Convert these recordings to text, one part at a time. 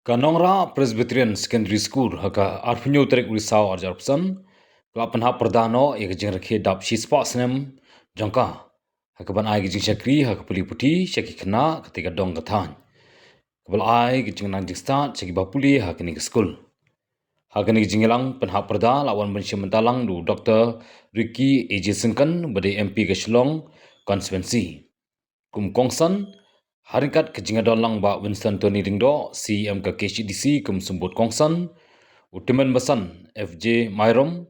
Kanongra Presbyterian Secondary School haka arpunyo terek urisau arjarpsan kelapan hak perdano ia kejeng rekhe dap shi sports nem jangka haka ban ai kejeng syakri haka puli puti syaki kena ketika dong kathan kebal ai kejeng nang JINGSTAD syaki bapuli haka ni ke school haka ni kejeng lang pen hak perda lawan bensi mentalang du Dr.RICKY SYNGKON bade MP ke Shillong constituency kum kongsan Harikat kejinga lang ba Winston Tony Ringdo, CM ke KCDC kum sumbut kongsan, Utiman Basan FJ Myrom,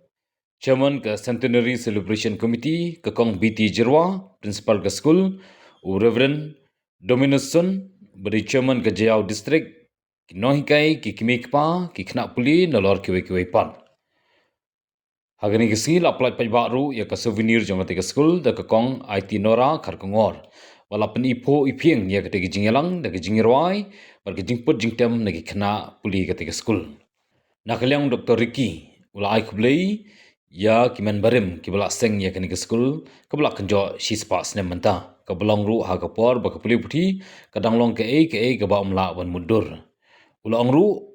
Chairman ke Centenary Celebration Committee ke Kong BT Jirwa, Principal ke School, Reverend Dominus Sun, beri Chairman ke Jayau District, ki nohikai ki kimikpa ki kena puli nolor kiwe-kiwe pan. Hagani ke sil apply paj baru ya ke souvenir jong ke school da ke Kong IT Nora Karkongor. Walaupun ipo iping ya ketika jingelang da ke jingirwai bar ke jingput jingtem nagi kena puli ketika school. Nakaliang Dr.RICKY ula ai kublei ya kiman barim kibala seng ya kenika school kebala kenjo shi spas nem menta kebelang ru ha kapor ba ke puli puti kadang long ke ke ba umla wan mundur. Ula angru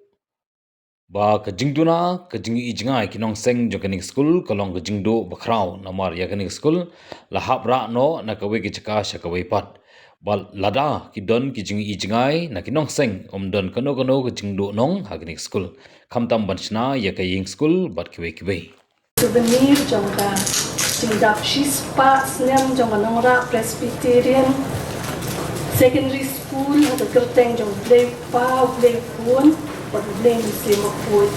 ba ke jingduna ke jingi jingai kinong seng jo kenika school kalong ke jingdo bakrau namar ya kenika school lahap ra no na kawe ke caka syakawe pat bal lada ki don ki jingi jingai na kinong seng don kano ke jingdo nong ha kenika school kamtam banchna ya ke ying school bat kiwe souvenir jongka jingdap shispa snem jongka nongra Presbyterian Secondary School atau kerteng jong play pa play pun pada play muslim pun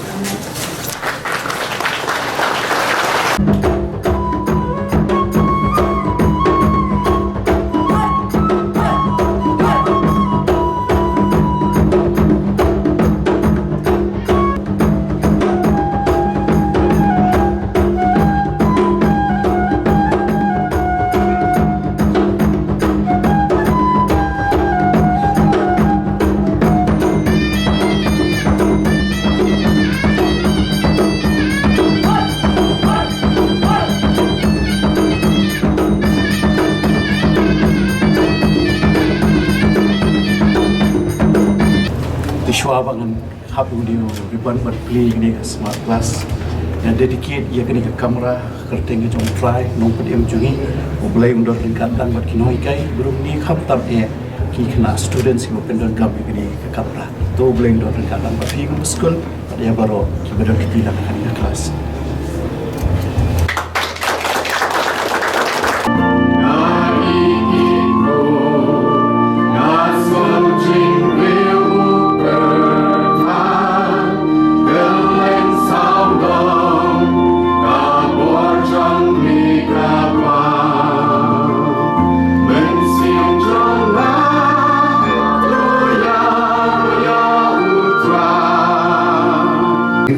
Shua bangan hap audio ribbon but play ni smart class yang dedicate ia kini ke kamera kerteng ke jong try nong pem jungi oblai undor ringkat dan bat kinoi kai belum ni hap tab ki kena students yang pendon gam kini ke kamera to oblai undor ringkat dan bat film school dia baru kita kita kini kelas.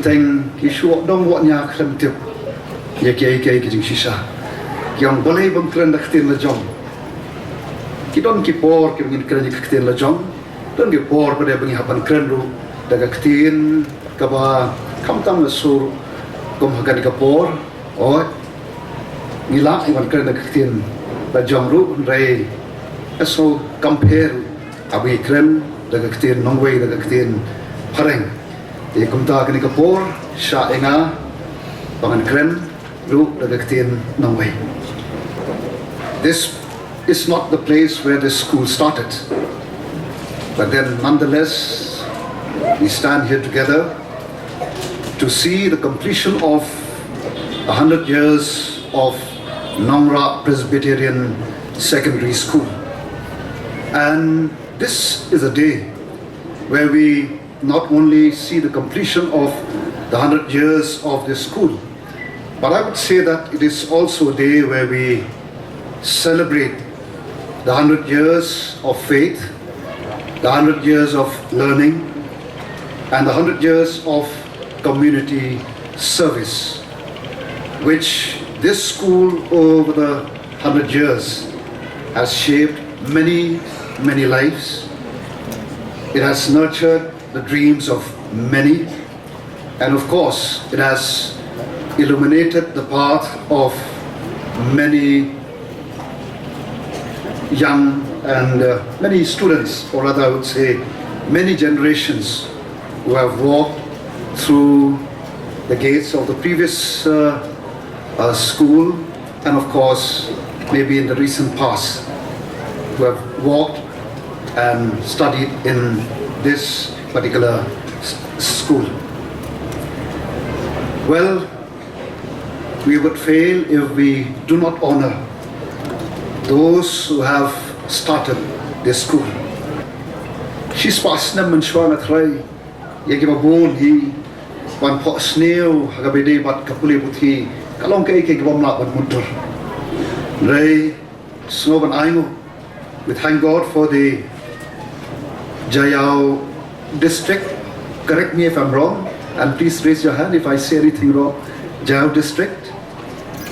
Teng kisuk dong waknya krem tip ya kiai kijing sisa yang boleh bengkren daktin lejong kidon kipor ki bengin kren daktin lejong don kipor pada bengi hapan kren ru daga ktin kaba kamtam sur kum hakan kapor oh ngila iwan kren daktin lejong ru rei so compare abi kren daga ktin nongwei daga ktin pareng di kumta kini kapor sya enga bangan kren ru dagaktin nongwei. This is not the place where the school started, but then nonetheless we stand here together to see the completion of 100 years of Nongra Presbyterian Secondary School, and this is a day where we not only see the completion of the 100 years of this school, but I would say that it is also a day where we celebrate the 100 years of faith, the 100 years of learning, and the 100 years of community service, which this school over the 100 years has shaped many lives. It has nurtured the dreams of many, and of course it has illuminated the path of many young and many students, or rather I would say many generations who have walked through the gates of the previous school, and of course, maybe in the recent past, who have walked and studied in this particular school. Well, we would fail if we do not honor those who have started this school. She's past them and showing at Ray. Yagibabon, he one pot SNIEW, Hagabede, but Kapulibuti, Kalonke, Gomla, but Muntur. Ray, Snow and Aino. We thank God for the Jayao district. Correct me if I'm wrong, and please raise your hand if I say anything wrong. Jayao district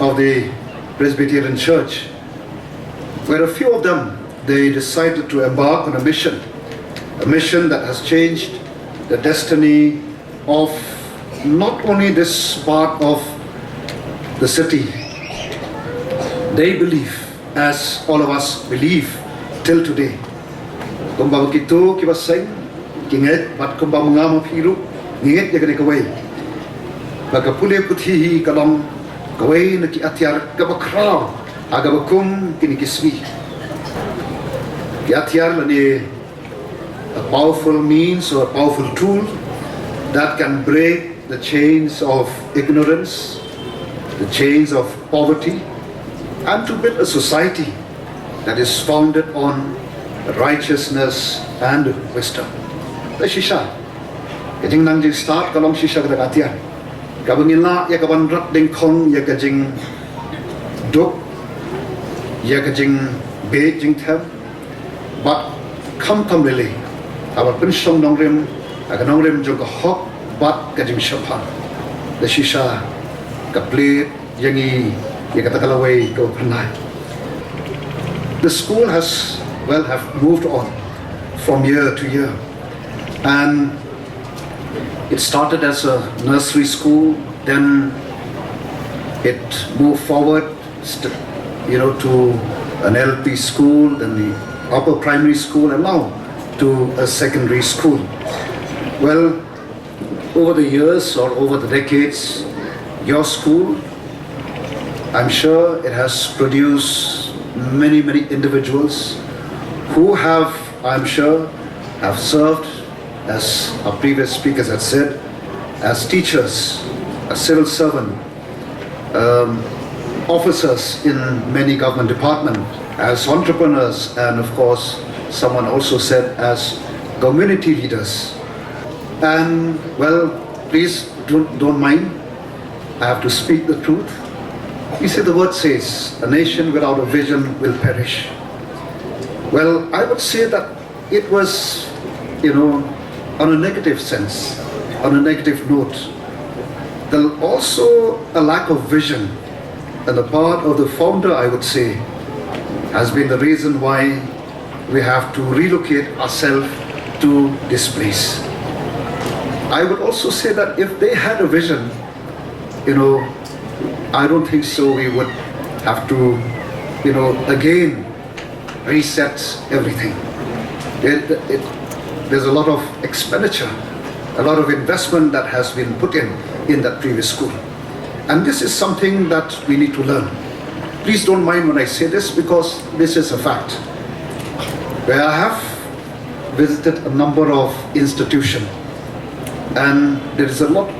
of the Presbyterian Church, where a few of them, they decided to embark on a mission that has changed the destiny of not only this part of the city. They believe, as all of us believe till today. Kumba begitu kibaseng, kinget bat kumba mengama piru, nginget jaga kawai. Baga pule putih kalong kawai naki ATIAR kabakraw, aga bakum kini kismi. Ki ATIAR lani a powerful means or a powerful tool that can break the chains of ignorance, the chains of poverty, and to build a society that is founded on righteousness and wisdom. The shisha, JINGNANG JINGSTAD kalong shisha kada ATIAR. Kabangila ya kaban rat ding kong ya kajing duk ya kajing be jing tem, but kam lili. Our penshong nongrim, aganongrim juga hok bat kajing shapan. The shisha kaplit yangi ya katakalaway ko panay. The school has have moved on from year to year, and it started as a nursery school, then it moved forward, to an LP school, then the upper primary school, and now to a secondary school. Well, over the years or over the decades, your school, I'm sure it has produced many individuals who have, I'm sure, have served, as our previous speakers had said, as teachers, as civil servant, officers in many government departments, as entrepreneurs, and of course, someone also said as community leaders. And well, please don't mind, I have to speak the truth. You see, the word says, a nation without a vision will perish. Well, I would say that it was, on a negative sense, on a negative note. There's also a lack of vision on the part of the founder, I would say, has been the reason why we have to relocate ourselves to this place. I would also say that if they had a vision, I don't think so we would have to, again reset everything. There's a lot of expenditure, a lot of investment that has been put in that previous school. And this is something that we need to learn. Please don't mind when I say this, because this is a fact. Where I have visited a number of institutions, and there is a lot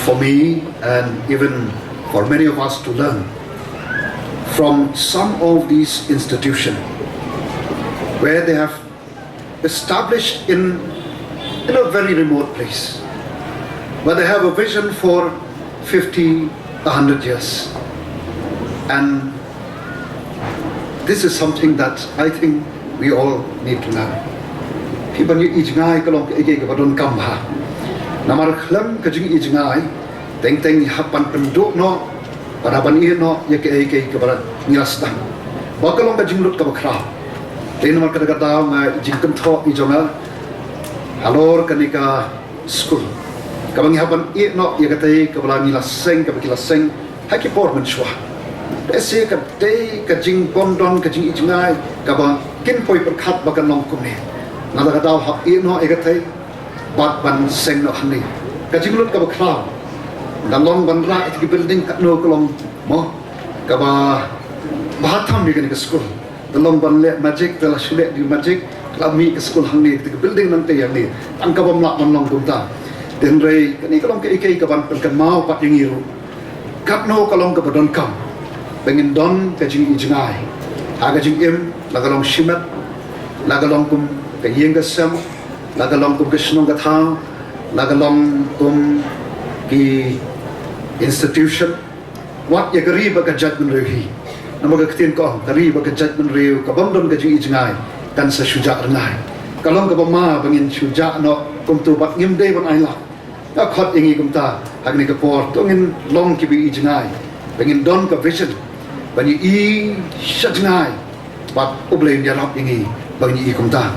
for me and even for many of us to learn from some of these institutions where they have established in a very remote place, but they have a vision for 50, 100 years. And this is something that I think we all need to learn. People ijngai kalong ke badon kambha. Namar khlam kajing ijngai teng hapan penduk no paraban no ya ke barat niastan. Bakalong kajing lut ka bakra. Ten namar kadagadaw nga jingkan tho ijonga halor kanika school. Kabang hapan no ya katay kabala nilaseng kabakilaseng hakipor menshwa. Ese ka day kajing bondon kajing ijngai kabang kinpoi perkhat bakan long kumne. Nadagadaw hap no egatay bat ban seng no hani kajing lut ka baklau dalong ban ra it ki building kat no kolong mo ka ba bahatam ni ke school dalong ban le magic dala shule di magic kami ke school hani ke building nang te yang ni angka bom lak man long tumta den rei kani kolong ke ikai ka ban kan mau pat yang iru kat no kolong ka badon kam pengen don kajing ijngai aga jing im lagalong shimat lagalong kum ke yeng ka sam lagalong kum ke snong ka tha lagalong kum ki institution wat ya gari ba ka judgment rehi namaga ktin ko gari ba ka judgment rehi ka bam don ka jing ijngai kan sa shuja rnai kalong ka ma bangin shuja no kum tu bat ngim de ban ai la ka khot ingi kum ta agni ka por to ngin long ki bi ijngai bangin don ka vision bani i shatnai bat ublem ya rap ingi bani i kum ta